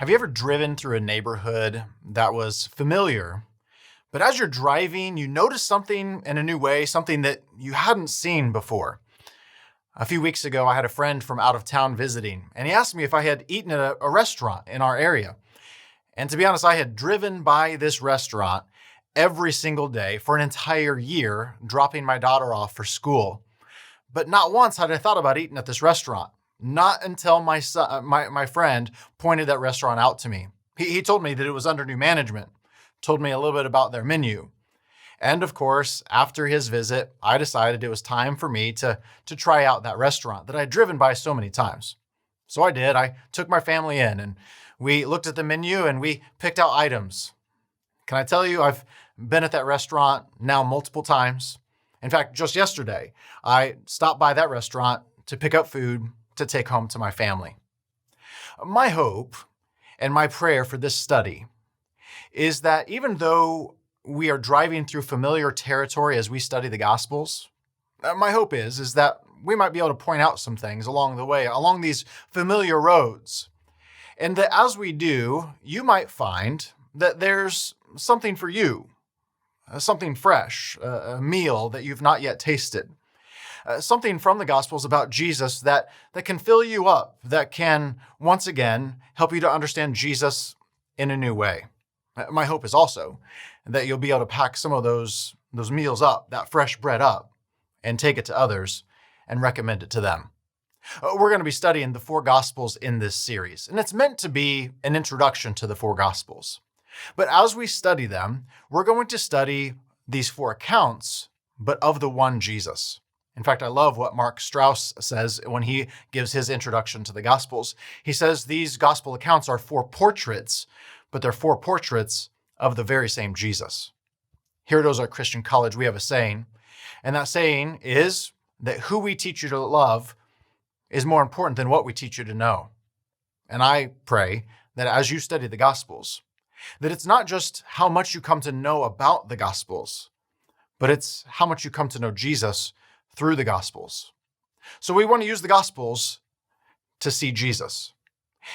Have you ever driven through a neighborhood that was familiar, but as you're driving, you notice something in a new way, something that you hadn't seen before? A few weeks ago, I had a friend from out of town visiting, and he asked me if I had eaten at a restaurant in our area. And to be honest, I had driven by this restaurant every single day for an entire year, dropping my daughter off for school. But not once had I thought about eating at this restaurant. Not until my friend pointed that restaurant out to me. He told me that it was under new management, told me a little bit about their menu. And of course, after his visit, I decided it was time for me to try out that restaurant that I'd driven by so many times. So I did. I took my family in and we looked at the menu and we picked out items. Can I tell you, I've been at that restaurant now multiple times. In fact, just yesterday, I stopped by that restaurant to pick up food to take home to my family. My hope and my prayer for this study is that even though we are driving through familiar territory as we study the Gospels, my hope is that we might be able to point out some things along the way, along these familiar roads. And that as we do, you might find that there's something for you, something fresh, a meal that you've not yet tasted. Something from the Gospels about Jesus that can fill you up, that can, once again, help you to understand Jesus in a new way. My hope is also that you'll be able to pack some of those meals up, that fresh bread up, and take it to others and recommend it to them. We're going to be studying the four Gospels in this series, and it's meant to be an introduction to the four Gospels. But as we study them, we're going to study these four accounts, but of the one Jesus. In fact, I love what Mark Strauss says when he gives his introduction to the Gospels. He says these Gospel accounts are four portraits, but they're four portraits of the very same Jesus. Here at Ozark Christian College, we have a saying, and that saying is that who we teach you to love is more important than what we teach you to know. And I pray that as you study the Gospels, that it's not just how much you come to know about the Gospels, but it's how much you come to know Jesus through the Gospels. So we want to use the Gospels to see Jesus.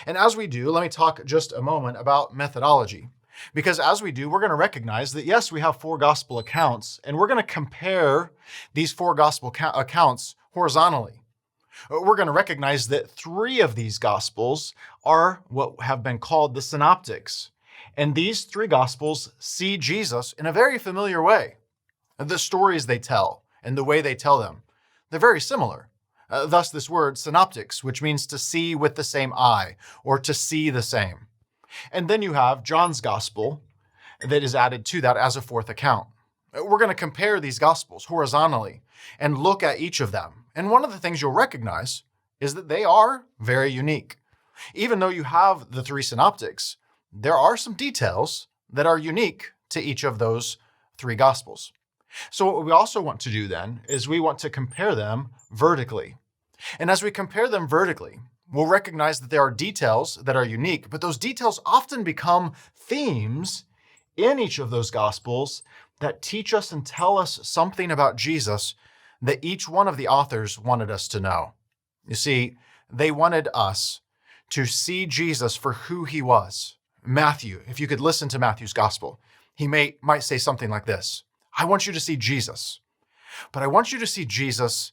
And as we do, let me talk just a moment about methodology. Because as we do, we're going to recognize that, yes, we have four Gospel accounts, and we're going to compare these four Gospel accounts horizontally. We're going to recognize that three of these Gospels are what have been called the synoptics. And these three Gospels see Jesus in a very familiar way. The stories they tell and the way they tell them, they're very similar. Thus this word synoptics, which means to see with the same eye or to see the same. And then you have John's Gospel that is added to that as a fourth account. We're going to compare these Gospels horizontally and look at each of them. And one of the things you'll recognize is that they are very unique. Even though you have the three synoptics, there are some details that are unique to each of those three Gospels. So what we also want to do then is we want to compare them vertically. And as we compare them vertically, we'll recognize that there are details that are unique, but those details often become themes in each of those Gospels that teach us and tell us something about Jesus that each one of the authors wanted us to know. You see, they wanted us to see Jesus for who he was. Matthew, if you could listen to Matthew's Gospel, he might say something like this: I want you to see Jesus, but I want you to see Jesus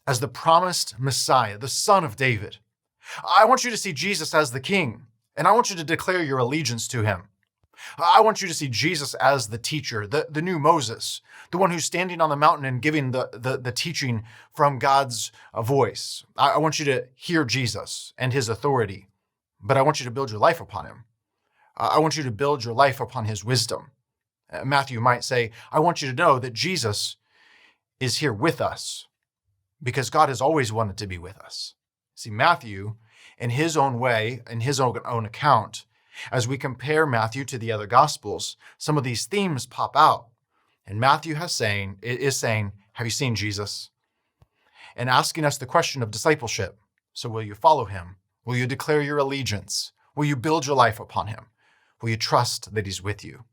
as the promised Messiah, the Son of David. I want you to see Jesus as the King, and I want you to declare your allegiance to him. I want you to see Jesus as the teacher, the new Moses, the one who's standing on the mountain and giving the teaching from God's voice. I want you to hear Jesus and his authority, but I want you to build your life upon him. I want you to build your life upon his wisdom. Matthew might say, I want you to know that Jesus is here with us because God has always wanted to be with us. See, Matthew, in his own way, in his own account, as we compare Matthew to the other Gospels, some of these themes pop out. And Matthew is saying, have you seen Jesus? And asking us the question of discipleship. So will you follow him? Will you declare your allegiance? Will you build your life upon him? Will you trust that he's with you?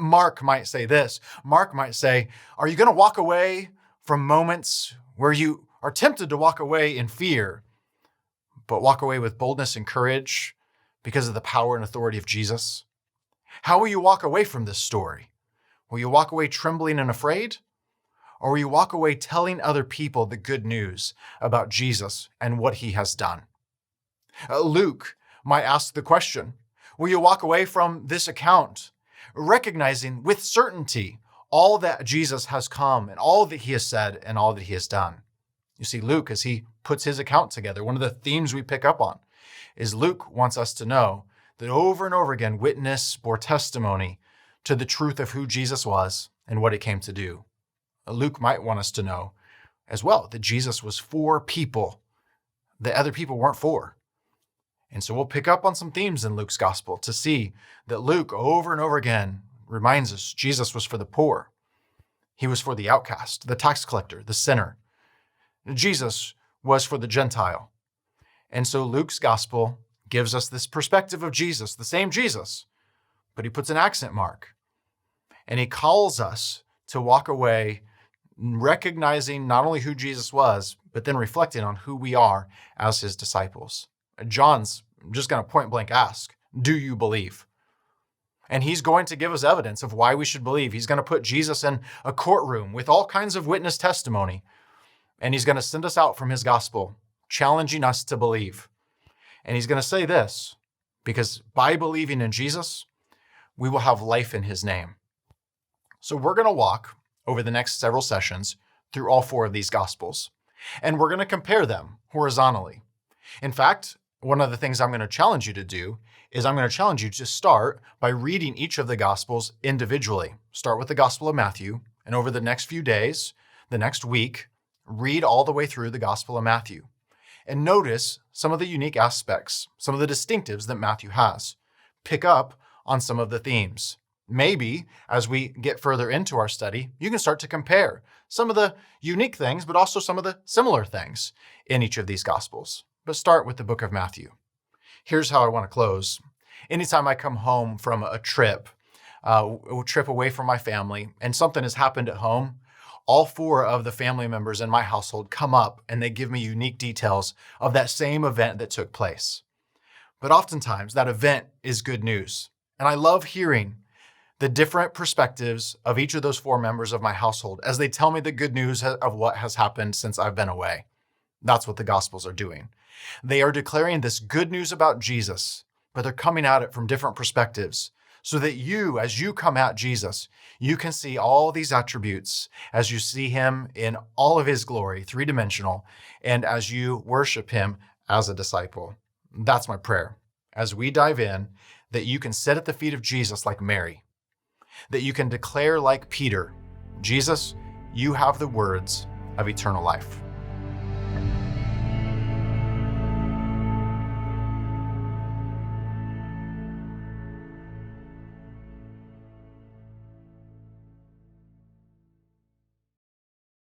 Mark might say this. Mark might say, are you going to walk away from moments where you are tempted to walk away in fear, but walk away with boldness and courage because of the power and authority of Jesus? How will you walk away from this story? Will you walk away trembling and afraid? Or will you walk away telling other people the good news about Jesus and what he has done? Luke might ask the question, will you walk away from this account recognizing with certainty all that Jesus has come and all that he has said and all that he has done? You see, Luke, as he puts his account together, one of the themes we pick up on is Luke wants us to know that over and over again, witness bore testimony to the truth of who Jesus was and what he came to do. Luke might want us to know as well that Jesus was for people that other people weren't for. And so we'll pick up on some themes in Luke's gospel to see that Luke over and over again reminds us Jesus was for the poor. He was for the outcast, the tax collector, the sinner. Jesus was for the Gentile. And so Luke's gospel gives us this perspective of Jesus, the same Jesus, but he puts an accent mark. And he calls us to walk away recognizing not only who Jesus was, but then reflecting on who we are as his disciples. John's just going to point blank ask, do you believe? And he's going to give us evidence of why we should believe. He's going to put Jesus in a courtroom with all kinds of witness testimony. And he's going to send us out from his gospel, challenging us to believe. And he's going to say this, because by believing in Jesus, we will have life in his name. So we're going to walk over the next several sessions through all four of these gospels, and we're going to compare them horizontally. In fact, one of the things I'm going to challenge you to do is I'm going to challenge you to start by reading each of the gospels individually. Start with the Gospel of Matthew, and over the next few days, the next week, read all the way through the Gospel of Matthew. And notice some of the unique aspects, some of the distinctives that Matthew has. Pick up on some of the themes. Maybe as we get further into our study, you can start to compare some of the unique things, but also some of the similar things in each of these gospels. But start with the book of Matthew. Here's how I want to close. Anytime I come home from a trip away from my family, and something has happened at home, all four of the family members in my household come up and they give me unique details of that same event that took place. But oftentimes that event is good news. And I love hearing the different perspectives of each of those four members of my household as they tell me the good news of what has happened since I've been away. That's what the Gospels are doing. They are declaring this good news about Jesus, but they're coming at it from different perspectives so that you, as you come at Jesus, you can see all these attributes as you see him in all of his glory, three-dimensional, and as you worship him as a disciple. That's my prayer. As we dive in, that you can sit at the feet of Jesus like Mary, that you can declare like Peter, Jesus, you have the words of eternal life.